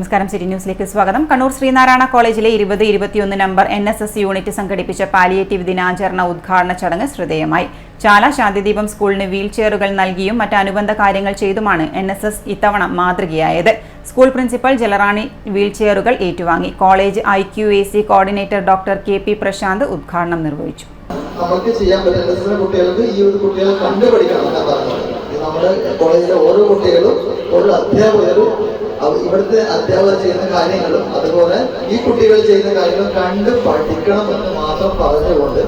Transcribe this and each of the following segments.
നമസ്കാരം. സിറ്റി ന്യൂസിലേക്ക് സ്വാഗതം. കണ്ണൂർ ശ്രീനാരായണ കോളേജിലെ 20-21 നമ്പർ NSS യൂണിറ്റ് സംഘടിപ്പിച്ച പാലിയേറ്റീവ് ദിനാചരണ ഉദ്ഘാടന ചടങ്ങ് ശ്രദ്ധേയമായി. ചാല ശാന്തിദീപം സ്കൂളിന് വീൽ ചെയറുകൾ നൽകിയും മറ്റ് അനുബന്ധ കാര്യങ്ങൾ ചെയ്തുമാണ് NSS ഇത്തവണ മാതൃകയായത്. സ്കൂൾ പ്രിൻസിപ്പൽ ജലറാണി വീൽ ചെയറുകൾ ഏറ്റുവാങ്ങി. College IQAC coordinator doctor KP Prashanth ഉദ്ഘാടനം നിർവഹിച്ചു. നമുക്ക് ചെയ്യാൻ പറ്റുന്ന കുട്ടികൾക്ക് ഈ ഒരു കുട്ടികളെ കണ്ടുപഠിക്കണം എന്നാണ് പറഞ്ഞത്. നമ്മുടെ കോളേജിലെ ഓരോ കുട്ടികളും ഓരോ അധ്യാപകരും ഇവിടുത്തെ അധ്യാപകർ ചെയ്യുന്ന കാര്യങ്ങളും അതുപോലെ ഈ കുട്ടികൾ ചെയ്യുന്ന കാര്യങ്ങളും കണ്ട് പഠിക്കണം എന്ന് മാത്രം പറഞ്ഞുകൊണ്ട്,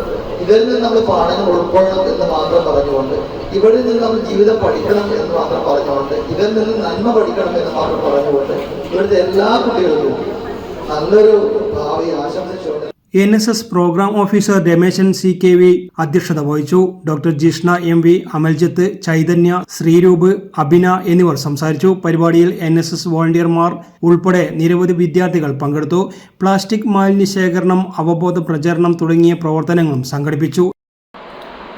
ഇവരിൽ നിന്ന് നമ്മൾ പാഠങ്ങൾ ഉൾക്കൊള്ളണം എന്ന് മാത്രം പറഞ്ഞുകൊണ്ട്, ഇവരിൽ നിന്ന് നമ്മൾ ജീവിതം പഠിക്കണം എന്ന് മാത്രം പറഞ്ഞുകൊണ്ട്, ഇവരിൽ നിന്ന് നന്മ പഠിക്കണം എന്ന് മാത്രം പറഞ്ഞുകൊണ്ട് ഇവിടുത്തെ എല്ലാ കുട്ടികൾക്കും നല്ലൊരു ഭാവി ആശംസിച്ചുകൊണ്ട് NSS programme officer Rameshan CKV അധ്യക്ഷത വഹിച്ചു. ഡോക്ടർ ജിഷ്ണ MV, അമൽജിത്ത്, ചൈതന്യ, ശ്രീരൂപ്, അഭിന എന്നിവർ സംസാരിച്ചു. പരിപാടിയിൽ NSS വോളണ്ടിയർമാർ ഉൾപ്പെടെ നിരവധി വിദ്യാർത്ഥികൾ പങ്കെടുത്തു. പ്ലാസ്റ്റിക് മാലിന്യ ശേഖരണം, അവബോധ പ്രചരണം തുടങ്ങിയ പ്രവർത്തനങ്ങളും സംഘടിപ്പിച്ചു.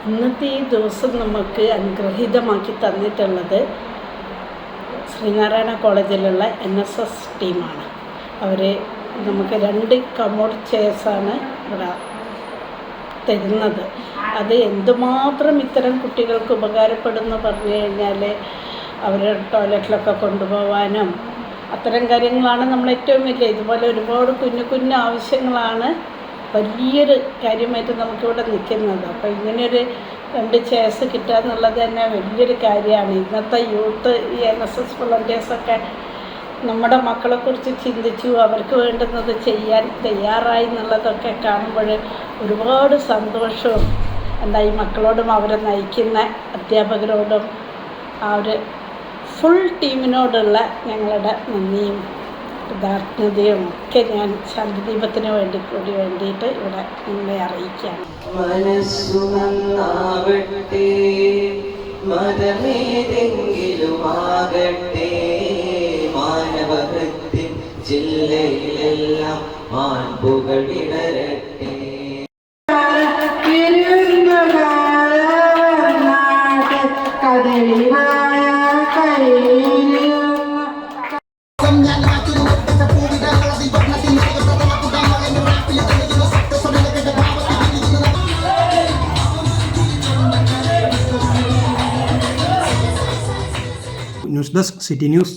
ഇന്നത്തെ ഈ ദിവസം നമുക്ക് അനുഗ്രഹീതമാക്കി തന്നിട്ടുള്ളത് ശ്രീനാരായണ കോളേജിലുള്ള NSS ടീമാണ്. അവർ നമുക്ക് 2 കമോഡ് ചെയർസാണ് ഇവിടെ തരുന്നത്. അത് എന്തുമാത്രം ഇത്തരം കുട്ടികൾക്ക് ഉപകാരപ്പെടുമെന്ന് പറഞ്ഞു കഴിഞ്ഞാൽ അവർ ടോയ്ലറ്റിലൊക്കെ കൊണ്ടുപോകാനും അത്തരം കാര്യങ്ങളാണ് നമ്മൾ ഏറ്റവും വലിയ. ഇതുപോലെ ഒരുപാട് കുഞ്ഞു ആവശ്യങ്ങളാണ് വലിയൊരു കാര്യമായിട്ട് നമുക്കിവിടെ നിൽക്കുന്നത്. അപ്പോൾ ഇങ്ങനെയൊരു 2 ചെയർസ് കിട്ടുക എന്നുള്ളത് തന്നെ വലിയൊരു കാര്യമാണ്. ഇന്നത്തെ യൂത്ത് ഈ NSS വോളണ്ടിയേഴ്സൊക്കെ നമ്മുടെ മക്കളെക്കുറിച്ച് ചിന്തിച്ചു, അവർക്ക് വേണ്ടുന്നത് ചെയ്യാൻ തയ്യാറായി എന്നുള്ളതൊക്കെ കാണുമ്പോൾ ഒരുപാട് സന്തോഷവും ഈ മക്കളോടും അവരെ നയിക്കുന്ന അധ്യാപകരോടും ആ ഒരു ഫുൾ ടീമിനോടുള്ള ഞങ്ങളുടെ നന്ദിയും കൃതജ്ഞതയും ഒക്കെ ഞാൻ ശാന്തിദീപത്തിന് വേണ്ടിയിട്ട് ഇവിടെ നിങ്ങളെ അറിയിക്കുകയാണ്. മനസ്സു നന്നാവട്ടെ, മതമേതെങ്കിലുമാകട്ടെ, മാനവഹൃത്തിൻ ജില്ലയിലെല്ലാം മാൻപുകൾ വിടരട്ടെ. News desk, city news.